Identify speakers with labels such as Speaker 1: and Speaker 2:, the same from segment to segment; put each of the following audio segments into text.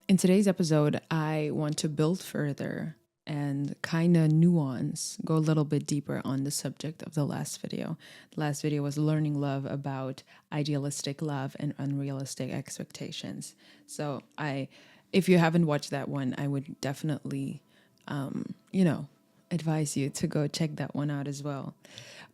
Speaker 1: In today's episode, I want to build further and kind of nuance, go a little bit deeper on the subject of the last video. The last video was learning love about idealistic love and unrealistic expectations. So if you haven't watched that one, I would definitely, advise you to go check that one out as well.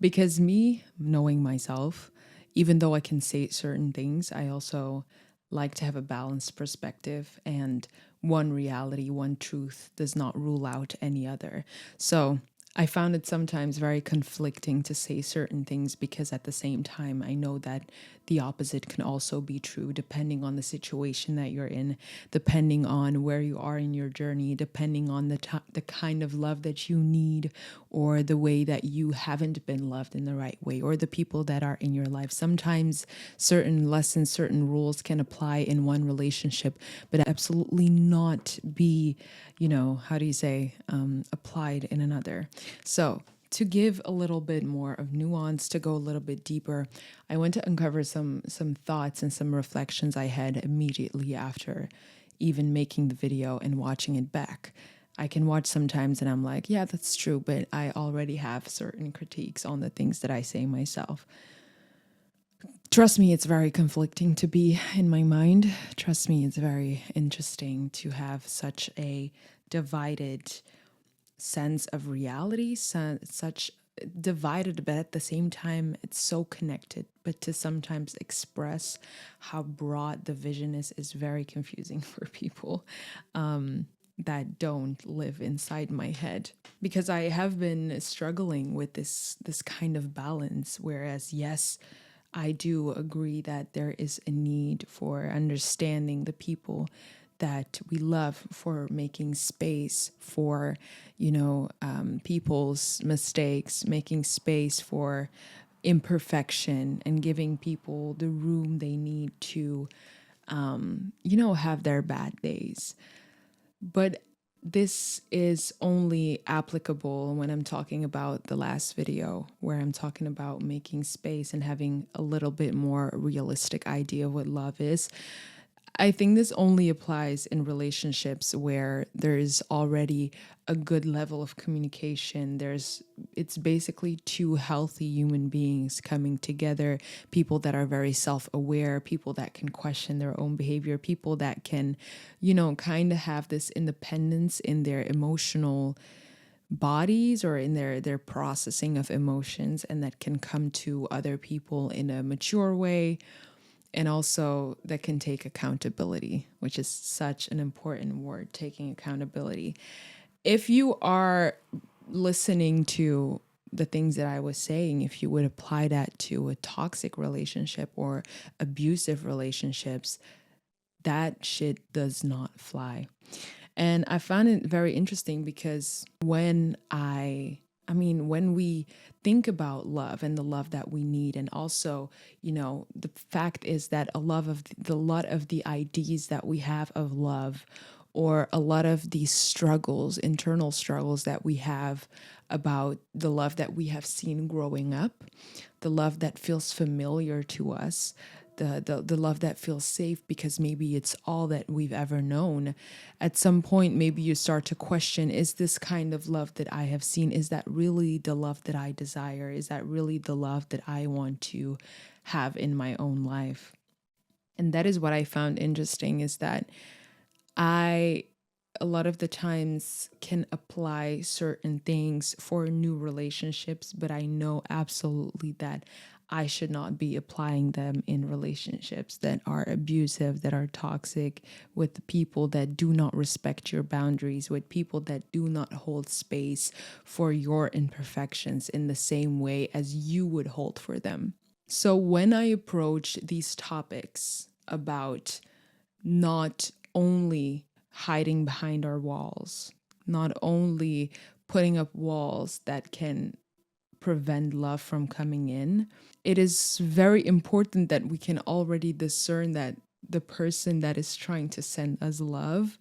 Speaker 1: Because me knowing myself, even though I can say certain things, I also like to have a balanced perspective, and one reality, one truth does not rule out any other. So I found it sometimes very conflicting to say certain things because at the same time, I know that the opposite can also be true depending on the situation that you're in, depending on where you are in your journey, depending on the kind of love that you need, or the way that you haven't been loved in the right way, or the people that are in your life. Sometimes certain lessons, certain rules can apply in one relationship, but absolutely not be, applied in another. So, to give a little bit more of nuance, to go a little bit deeper, I want to uncover some thoughts and some reflections I had immediately after even making the video and watching it back. I can watch sometimes and I'm like, yeah, that's true, but I already have certain critiques on the things that I say myself. Trust me, it's very conflicting to be in my mind. Trust me, it's very interesting to have such a divided sense of reality, such divided, but at the same time, it's so connected. But to sometimes express how broad the vision is very confusing for people that don't live inside my head. Because I have been struggling with this kind of balance. Whereas, yes, I do agree that there is a need for understanding the people that we love, for making space for, people's mistakes, making space for imperfection, and giving people the room they need to, have their bad days. But this is only applicable when I'm talking about the last video, where I'm talking about making space and having a little bit more realistic idea of what love is. I think this only applies in relationships where there's already a good level of communication. It's basically two healthy human beings coming together, people that are very self-aware, people that can question their own behavior, people that can, kind of have this independence in their emotional bodies, or in their processing of emotions, and that can come to other people in a mature way, and also that can take accountability, which is such an important word, taking accountability. If you are listening to the things that I was saying, if you would apply that to a toxic relationship or abusive relationships, that shit does not fly. And I found it very interesting because when we think about love and the love that we need, and also, the fact is that a lot of the ideas that we have of love, or a lot of these struggles, internal struggles that we have about the love that we have seen growing up, the love that feels familiar to us, the love that feels safe because maybe it's all that we've ever known. At some point, maybe you start to question, is this kind of love that I have seen, is that really the love that I desire? Is that really the love that I want to have in my own life? And that is what I found interesting, is that I a lot of the times can apply certain things for new relationships, but I know absolutely that I should not be applying them in relationships that are abusive, that are toxic, with the people that do not respect your boundaries, with people that do not hold space for your imperfections in the same way as you would hold for them. So when I approach these topics about not only hiding behind our walls, not only putting up walls that can prevent love from coming in, it is very important that we can already discern that the person that is trying to send us love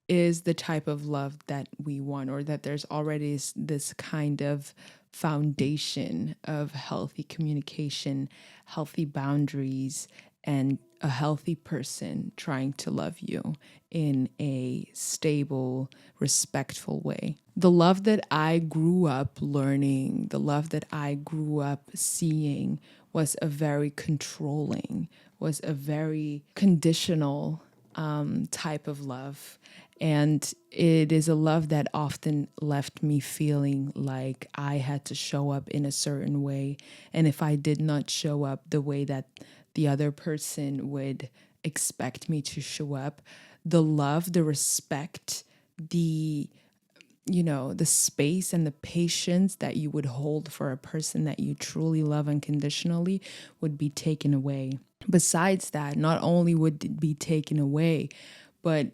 Speaker 1: is the type of love that we want, or that there's already this kind of foundation of healthy communication, healthy boundaries, and a healthy person trying to love you in a stable, respectful way. The love that I grew up learning, the love that I grew up seeing was a very controlling, was a very conditional type of love. And it is a love that often left me feeling like I had to show up in a certain way. And if I did not show up the way that the other person would expect me to show up, the love, the respect, the the space and the patience that you would hold for a person that you truly love unconditionally would be taken away. Besides that, not only would it be taken away, but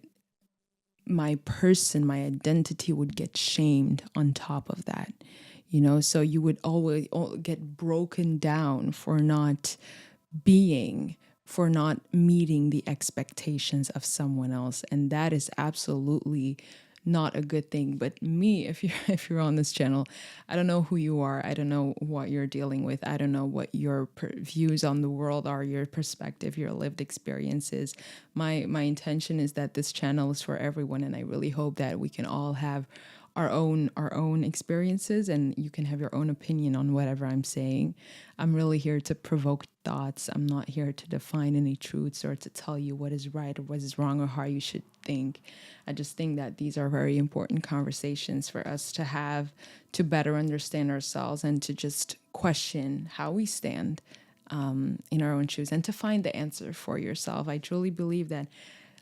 Speaker 1: my person, my identity would get shamed on top of that. So you would always get broken down for not being, for not meeting the expectations of someone else. And that is absolutely not a good thing. But me, if you're on this channel, I don't know who you are. I don't know what you're dealing with. I don't know what your views on the world are, your perspective, your lived experiences. My intention is that this channel is for everyone, and I really hope that we can all have our own experiences, and you can have your own opinion on whatever I'm saying. I'm really here to provoke thoughts. I'm not here to define any truths or to tell you what is right or what is wrong or how you should think. I just think that these are very important conversations for us to have, to better understand ourselves and to just question how we stand in our own shoes and to find the answer for yourself. I truly believe that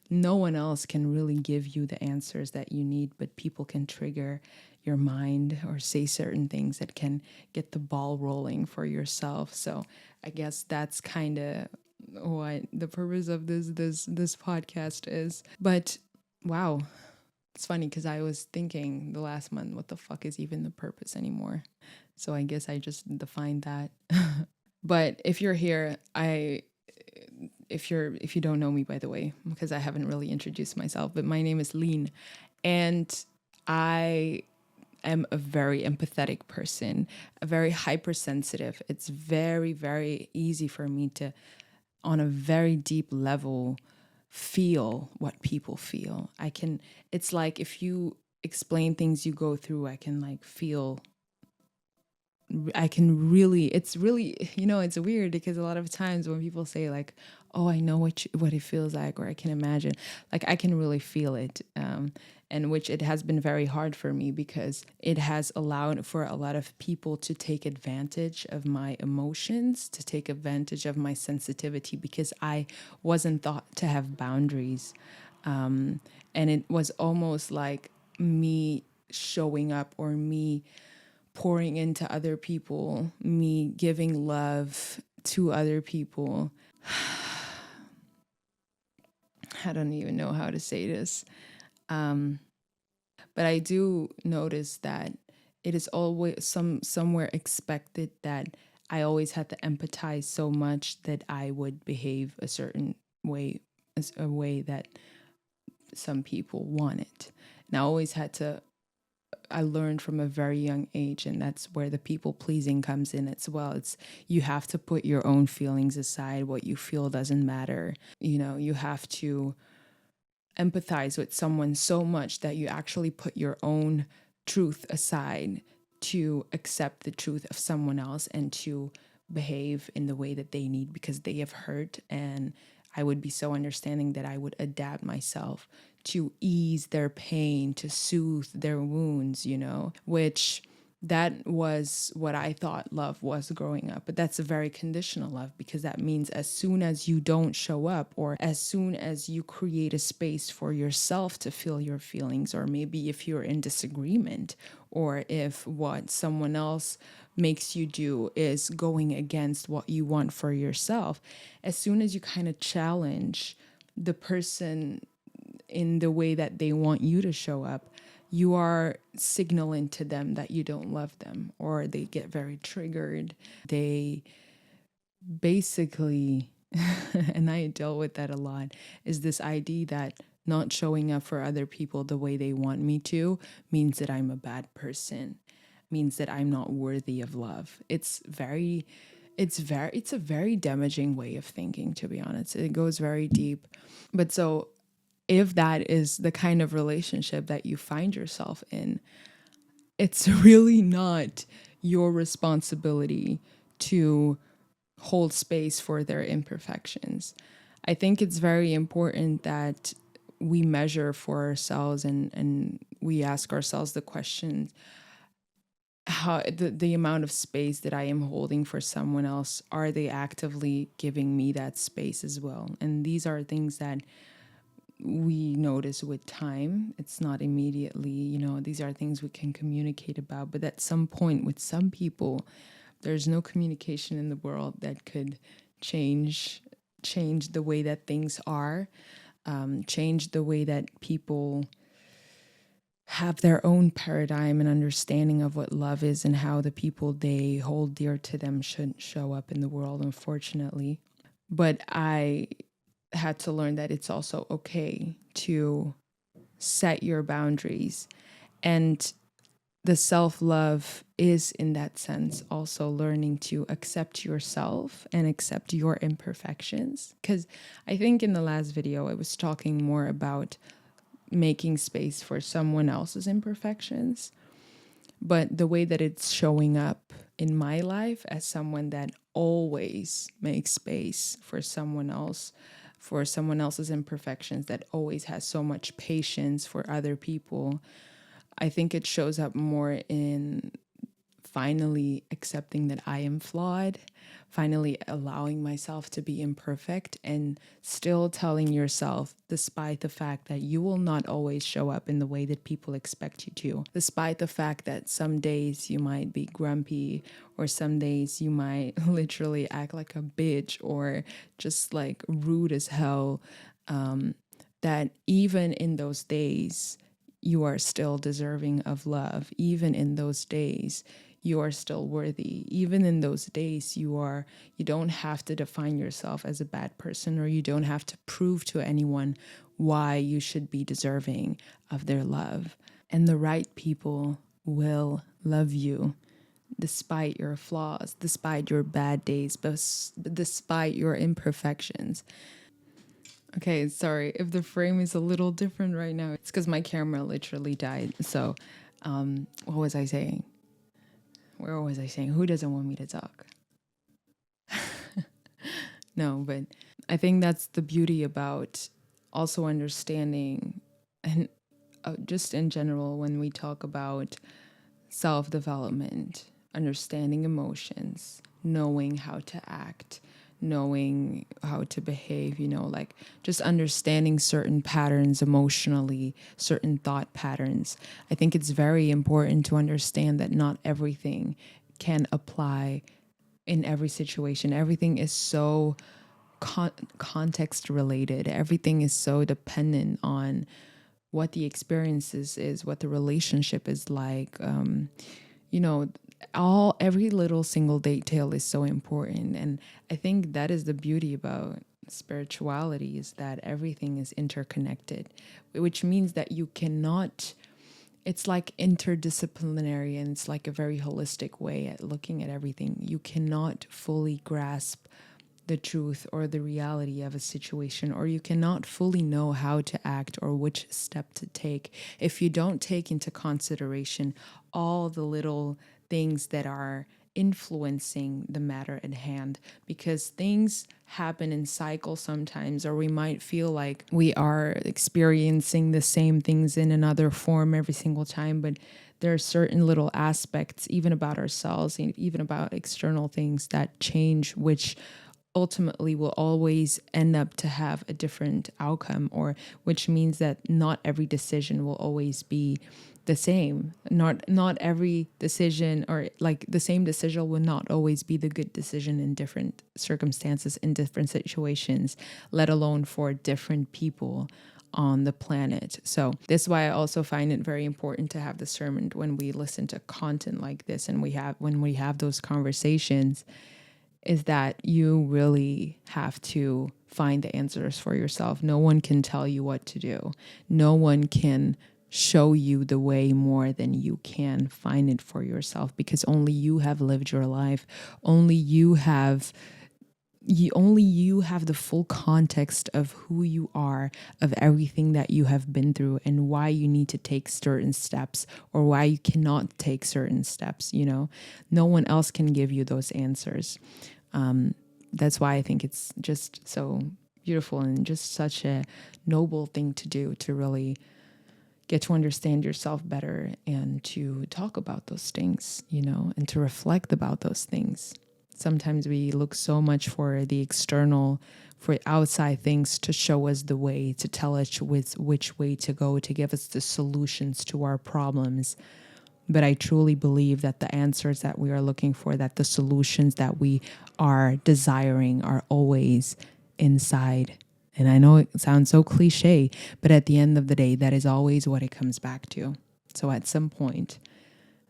Speaker 1: no one else can really give you the answers that you need, but people can trigger your mind or say certain things that can get the ball rolling for yourself. So I guess that's kind of what the purpose of this podcast is. But wow, it's funny because I was thinking the last month, what the fuck is even the purpose anymore? So I guess I just defined that. But if you're here, if you don't know me, by the way, because I haven't really introduced myself, but my name is Lynn, and I am a very empathetic person, a very hypersensitive. It's very, very easy for me to, on a very deep level, feel what people feel. It's like if you explain things you go through, I can really, it's really, it's weird because a lot of times when people say like, oh, I know what it feels like, or I can imagine, like I can really feel it. And which it has been very hard for me because it has allowed for a lot of people to take advantage of my emotions, to take advantage of my sensitivity because I wasn't thought to have boundaries. And it was almost like me showing up or me pouring into other people, me giving love to other people. I don't even know how to say this. But I do notice that it is always somewhere expected that I always had to empathize so much that I would behave a certain way, a way that some people want it. And I learned from a very young age, and that's where the people pleasing comes in as well. It's you have to put your own feelings aside. What you feel doesn't matter. You have to empathize with someone so much that you actually put your own truth aside to accept the truth of someone else and to behave in the way that they need because they have hurt. And I would be so understanding that I would adapt myself to ease their pain, to soothe their wounds, which that was what I thought love was growing up. But that's a very conditional love because that means as soon as you don't show up or as soon as you create a space for yourself to feel your feelings, or maybe if you're in disagreement or if what someone else makes you do is going against what you want for yourself, as soon as you kind of challenge the person in the way that they want you to show up, you are signaling to them that you don't love them, or they get very triggered. They basically, and I deal with that a lot, is this idea that not showing up for other people the way they want me to means that I'm a bad person, means that I'm not worthy of love. It's very it's a very damaging way of thinking, to be honest. It goes very deep. But so if that is the kind of relationship that you find yourself in, it's really not your responsibility to hold space for their imperfections. I think it's very important that we measure for ourselves, and we ask ourselves the question, how the amount of space that I am holding for someone else, are they actively giving me that space as well? And these are things that we notice with time. It's not immediately, these are things we can communicate about, but at some point with some people, there's no communication in the world that could change the way that things are, change the way that people have their own paradigm and understanding of what love is and how the people they hold dear to them should show up in the world, unfortunately. But I had to learn that it's also okay to set your boundaries. And the self-love is, in that sense, also learning to accept yourself and accept your imperfections. Because I think in the last video, I was talking more about making space for someone else's imperfections. But the way that it's showing up in my life as someone that always makes space for someone else, for someone else's imperfections, that always has so much patience for other people, I think it shows up more in finally accepting that I am flawed, finally allowing myself to be imperfect, and still telling yourself, despite the fact that you will not always show up in the way that people expect you to, despite the fact that some days you might be grumpy, or some days you might literally act like a bitch or just like rude as hell, that even in those days, you are still deserving of love. Even in those days, you are still worthy. Even in those days, you don't have to define yourself as a bad person, or you don't have to prove to anyone why you should be deserving of their love. And the right people will love you despite your flaws, despite your bad days, despite your imperfections. Okay, sorry if the frame is a little different right now. It's because my camera literally died. So, what was I saying? Where was I saying? Who doesn't want me to talk? No, but I think that's the beauty about also understanding, and just in general, when we talk about self-development, understanding emotions, knowing how to act, knowing how to behave, like just understanding certain patterns emotionally, certain thought patterns. I think it's very important to understand that not everything can apply in every situation. Everything is so context related. Everything is so dependent on what the experiences is, what the relationship is like. You know, every little single detail is so important. And I think that is the beauty about spirituality, is that everything is interconnected, which means that you cannot, it's like interdisciplinary, and it's like a very holistic way at looking at everything. You cannot fully grasp the truth or the reality of a situation, or you cannot fully know how to act or which step to take if you don't take into consideration all the little things that are influencing the matter at hand. Because things happen in cycles sometimes, or we might feel like we are experiencing the same things in another form every single time, but there are certain little aspects, even about ourselves, even about external things, that change, which ultimately will always end up to have a different outcome, or which means that not every decision will always be the same. Not every decision, or like the same decision, will not always be the good decision in different circumstances, in different situations, let alone for different people on the planet. So this is why I also find it very important to have discernment when we listen to content like this, and when we have those conversations, is that you really have to find the answers for yourself. No one can tell you what to do. No one can show you the way more than you can find it for yourself, because only you have lived your life. Only you have the full context of who you are, of everything that you have been through, and why you need to take certain steps or why you cannot take certain steps. No one else can give you those answers. That's why I think it's just so beautiful and just such a noble thing to do, to really get to understand yourself better and to talk about those things, and to reflect about those things. Sometimes we look so much for the external, for outside things to show us the way, to tell us which way to go, to give us the solutions to our problems. But I truly believe that the answers that we are looking for, that the solutions that we are desiring are always inside. And I know it sounds so cliche, but at the end of the day, that is always what it comes back to. So at some point,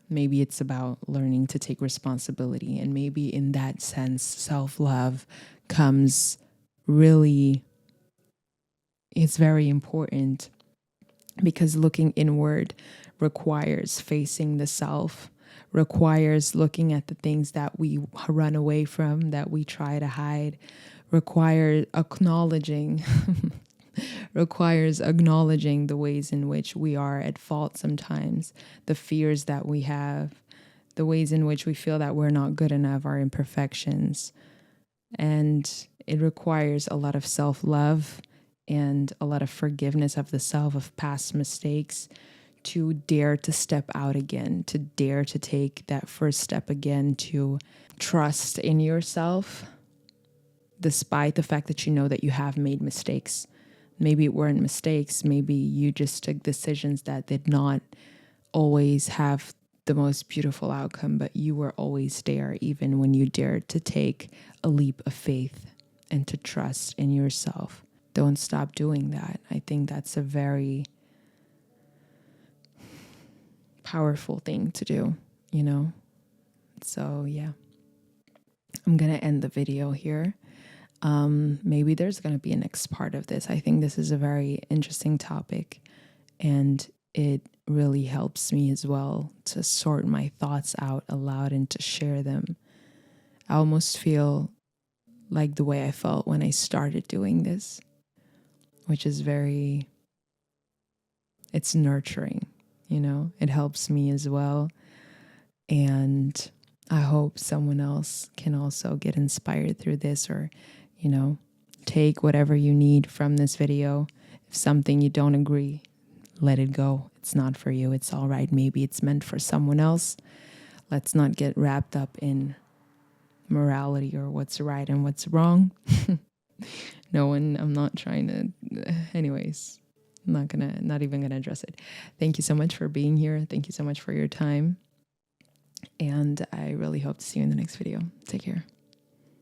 Speaker 1: maybe it's about learning to take responsibility. And maybe in that sense, self-love comes really, it's very important, because looking inward requires facing the self, requires looking at the things that we run away from, that we try to hide, requires acknowledging the ways in which we are at fault sometimes, the fears that we have, the ways in which we feel that we're not good enough, our imperfections. And it requires a lot of self-love and a lot of forgiveness of the self, of past mistakes, to dare to step out again, to dare to take that first step again, to trust in yourself, despite the fact that you know that you have made mistakes. Maybe it weren't mistakes. Maybe you just took decisions that did not always have the most beautiful outcome, but you were always there, even when you dared to take a leap of faith and to trust in yourself. Don't stop doing that. I think that's a very powerful thing to do, So yeah, I'm going to end the video here. Maybe there's going to be a next part of this. I think this is a very interesting topic, and it really helps me as well to sort my thoughts out aloud and to share them. I almost feel like the way I felt when I started doing this, which is it's nurturing, it helps me as well. And I hope someone else can also get inspired through this, or, take whatever you need from this video. If something you don't agree, let it go. It's not for you. It's all right. Maybe it's meant for someone else. Let's not get wrapped up in morality or what's right and what's wrong. I'm not trying to, anyways, not even gonna address it. Thank you so much for being here. Thank you so much for your time. And I really hope to see you in the next video. Take care.